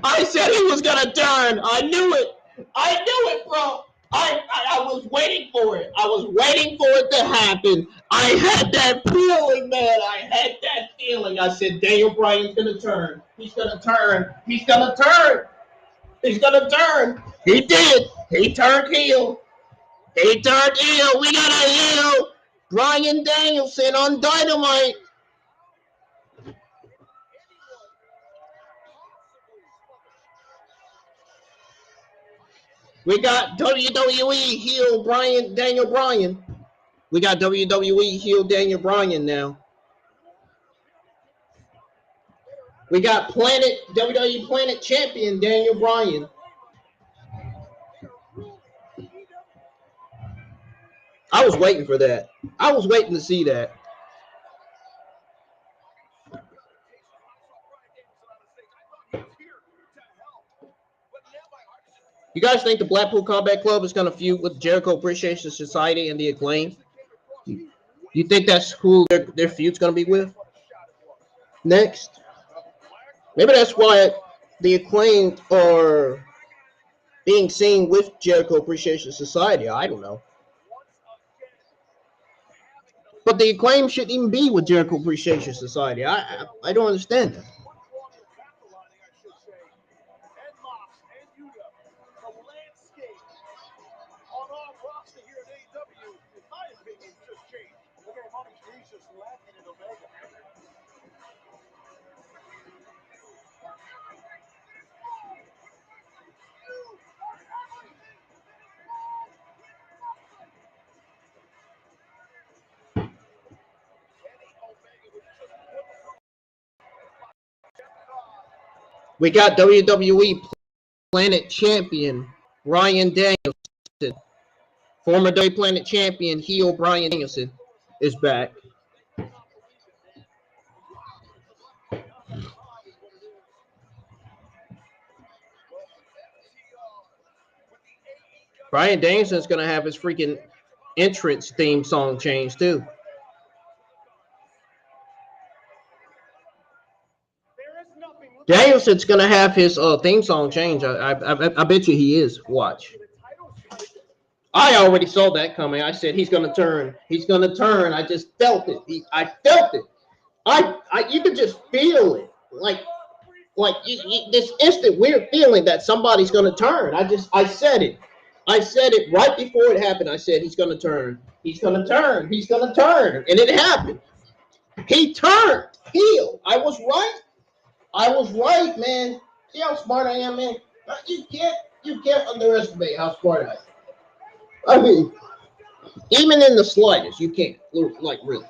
I said he was going to turn. I knew it. I knew it, bro. I was waiting for it. I was waiting for it to happen. I had that feeling, man. I had that feeling. I said, Daniel Bryan's going to turn. He's going to turn. He's going to turn. He's gonna turn. He did. He turned heel. He turned heel. We got a heel. Bryan Danielson on Dynamite. We got WWE heel Daniel Bryan. We got WWE heel Daniel Bryan now. We got WWE Planet Champion Daniel Bryan. I was waiting for that. I was waiting to see that. You guys think the Blackpool Combat Club is going to feud with Jericho Appreciation Society and the Acclaim? You think that's who their feud's going to be with next? Maybe that's why the Acclaim are being seen with Jericho Appreciation Society. I don't know. But the Acclaim shouldn't even be with Jericho Appreciation Society. I don't understand that. We got WWE Planet Champion Bryan Danielson. Former WWE Planet Champion heel Bryan Danielson is back. Bryan Danielson's going to have his freaking entrance theme song changed too. Danielson's going to have his theme song change. I bet you he is. Watch. I already saw that coming. I said he's going to turn. He's going to turn. I just felt it. I felt it. You could just feel it. Like this instant weird feeling that somebody's going to turn. I said it. I said it right before it happened. I said he's going to turn. He's going to turn. He's going to turn. And it happened. He turned heel. I was right. I was right, man. See how smart I am, man? You can't underestimate how smart I am. I mean, even in the slightest, you can't. Like, really.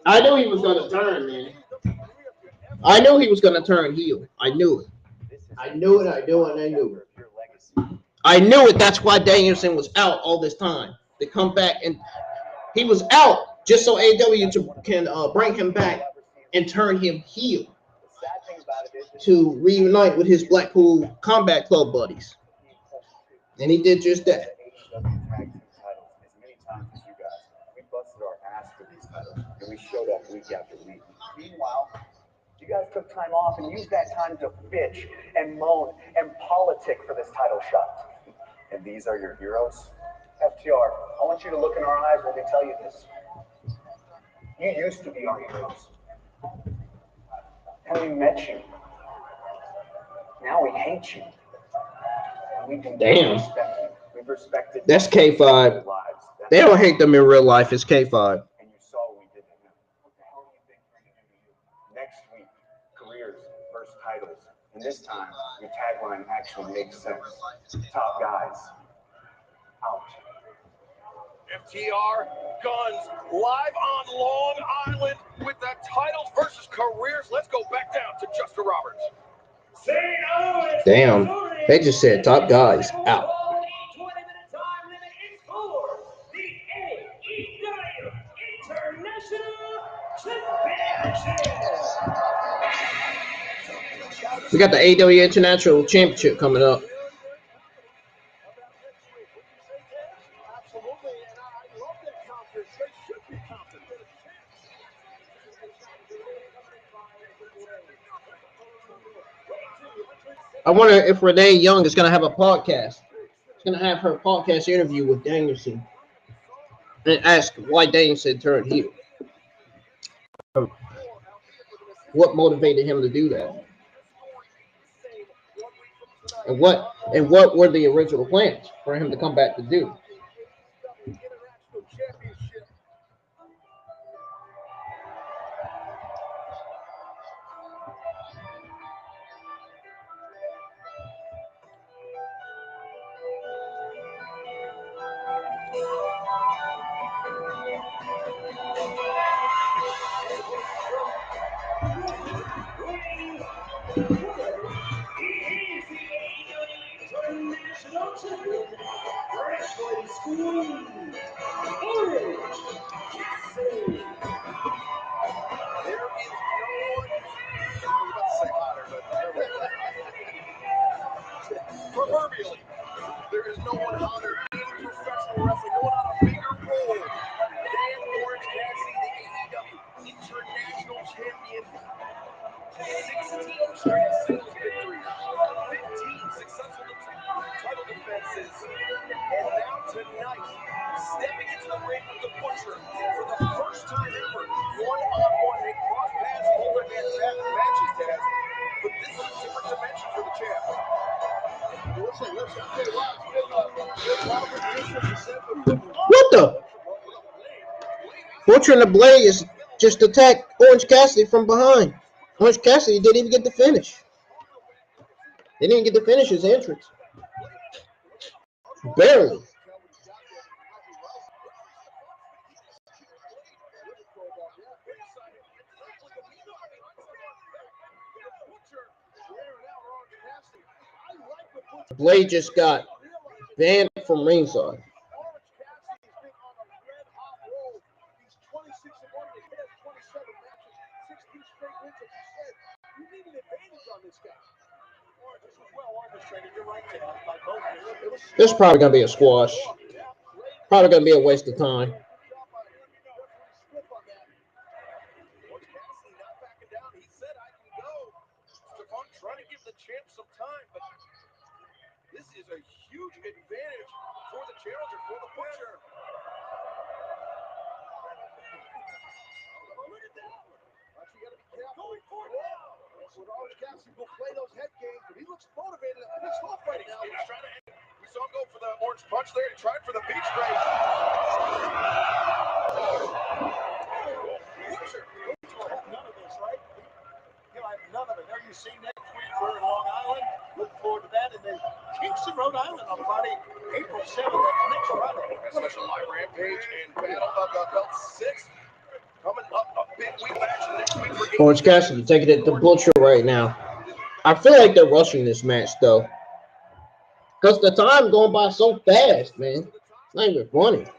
I knew he was going to turn, man. I knew he was going to turn heel. I knew it. I knew it. I knew it. I knew it. I knew it. That's why Danielson was out all this time. To come back, and he was out just so AEW can bring him back and turn him heel to reunite with his Blackpool Combat Club buddies. And he did just that. And we showed up week after week. Meanwhile, you guys took time off and used that time to bitch and moan and politic for this title shot. And these are your heroes? FTR, I want you to look in our eyes when they tell you this. You used to be our heroes. And we met you. Now we hate you. And we do respect you. We've respected That's K5. They don't hate them in real life. It's K5. And this time, your tagline actually makes sense. Top guys, out. FTR, Guns, live on Long Island with the titles versus careers. Let's go back down to Justin Roberts. Damn, they just said top guys out. We got the AEW International Championship coming up. I wonder if Renee Young is going to have a podcast. She's going to have her podcast interview with Danielson and ask why Danielson turned heel. What motivated him to do that? And what were the original plans for him to come back to do? Proverbially, there is no one hotter in professional wrestling, no one on a bigger role than Orange Cassidy, the AEW International Champion. 16 straight singles victories, 15 successful title defenses, and now tonight, stepping into the ring with the Butcher for the first time ever, one-on-one. They cross paths multi-man matches, Taz, but this is a different dimension for the champ. What the? Butcher and the Blade is just attacked Orange Cassidy from behind. Orange Cassidy didn't even get the finish. They didn't get to finish his entrance. Barely. Blade just got banned from ringside. This is probably going to be a squash. Probably going to be a waste of time. Trying to give the champ some time, but this is a huge advantage for the challenger, for the Butcher. Look at that. You got to be careful. Going for it now. With Orange Cassidy will play those head games, but he looks motivated and pissed off right now. He's trying to. We saw him go for the orange punch there. He tried for the beach break. Butcher. None of this, right? He'll have none of it. There you see next week we're in Long Island. Look forward to that. And then Kingston, Rhode Island on Friday, April 7th. That's next Friday. A special live rampage and battle of the belt 6. Coming up a big week action next week for Orange Cassidy taking it to Butcher right now. I feel like they're rushing this match though. Because the time going by so fast, man. It's not even funny. That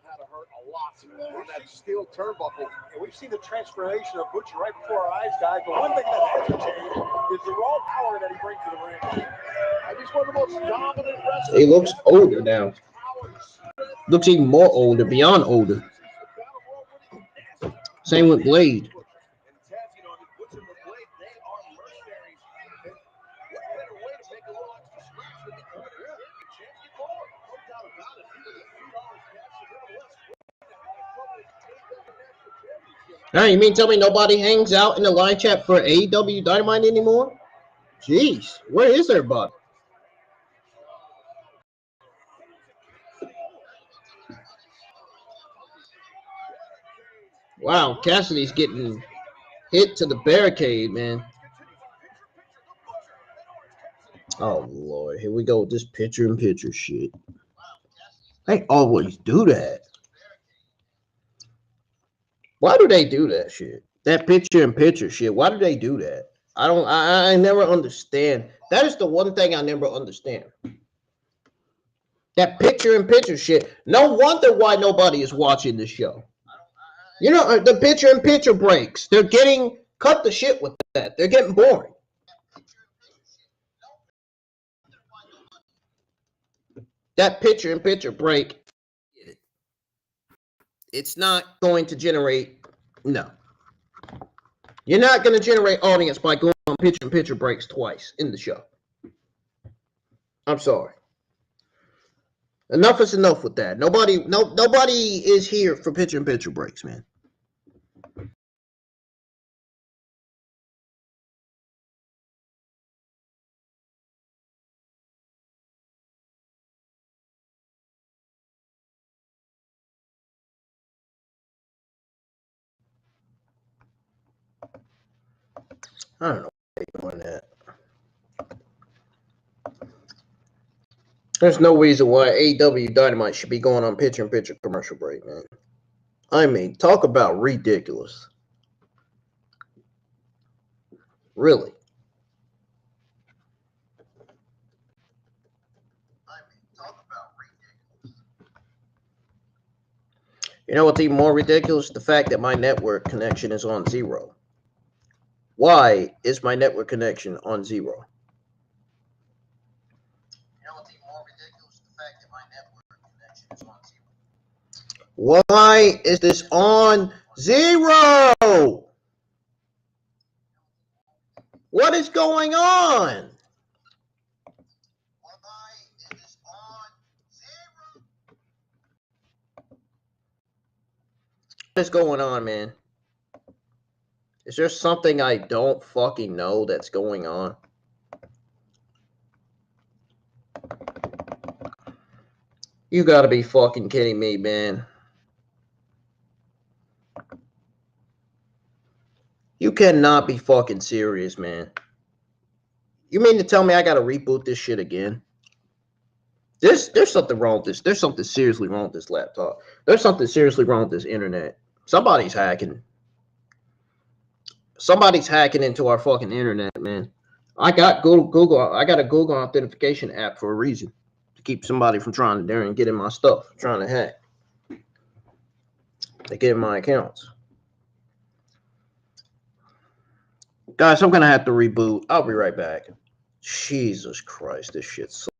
had to hurt a lot on that steel turnbuckle. And we've seen the transformation of Butcher right before our eyes, guys. But one thing that hasn't changed is the raw power that he brings to the ring. He's one of the most dominant wrestlers. He looks older now. Looks even more older, beyond older. Same with Blade. Now, you mean tell me nobody hangs out in the live chat for AEW Dynamite anymore? Jeez, where is everybody? Wow, Cassidy's getting hit to the barricade, man. Oh, Lord. Here we go with this picture-in-picture shit. They always do that. Why do they do that shit? That picture-in-picture shit. Why do they do that? I never understand. That is the one thing I never understand. That picture-in-picture shit. No wonder why nobody is watching this show. You know, the picture-in-picture breaks. They're getting... Cut the shit with that. They're getting boring. That picture-in-picture break, it's not going to generate... No. You're not going to generate audience by going on picture-in-picture breaks twice in the show. I'm sorry. Enough is enough with that. Nobody is here for picture-in-picture breaks, man. I don't know why they're doing that. There's no reason why AEW Dynamite should be going on picture-in-picture commercial break, man. I mean, talk about ridiculous. Really. You know what's even more ridiculous? The fact that my network connection is on 0. Why is my network connection on 0? You know what's even more ridiculous? The fact that my network connection is on 0. Why is this on 0? What is going on? Why is this on 0? What is going on, man? Is there something I don't fucking know that's going on? You gotta be fucking kidding me, man. You cannot be fucking serious, man. You mean to tell me I gotta reboot this shit again? There's something wrong with this. There's something seriously wrong with this laptop. There's something seriously wrong with this internet. Somebody's hacking. Somebody's hacking into our fucking internet, man. I got Google. I got a Google authentication app for a reason, to keep somebody from trying to dare and get in my stuff, trying to hack. They get in my accounts. Guys, I'm gonna have to reboot. I'll be right back. Jesus Christ, this shit's so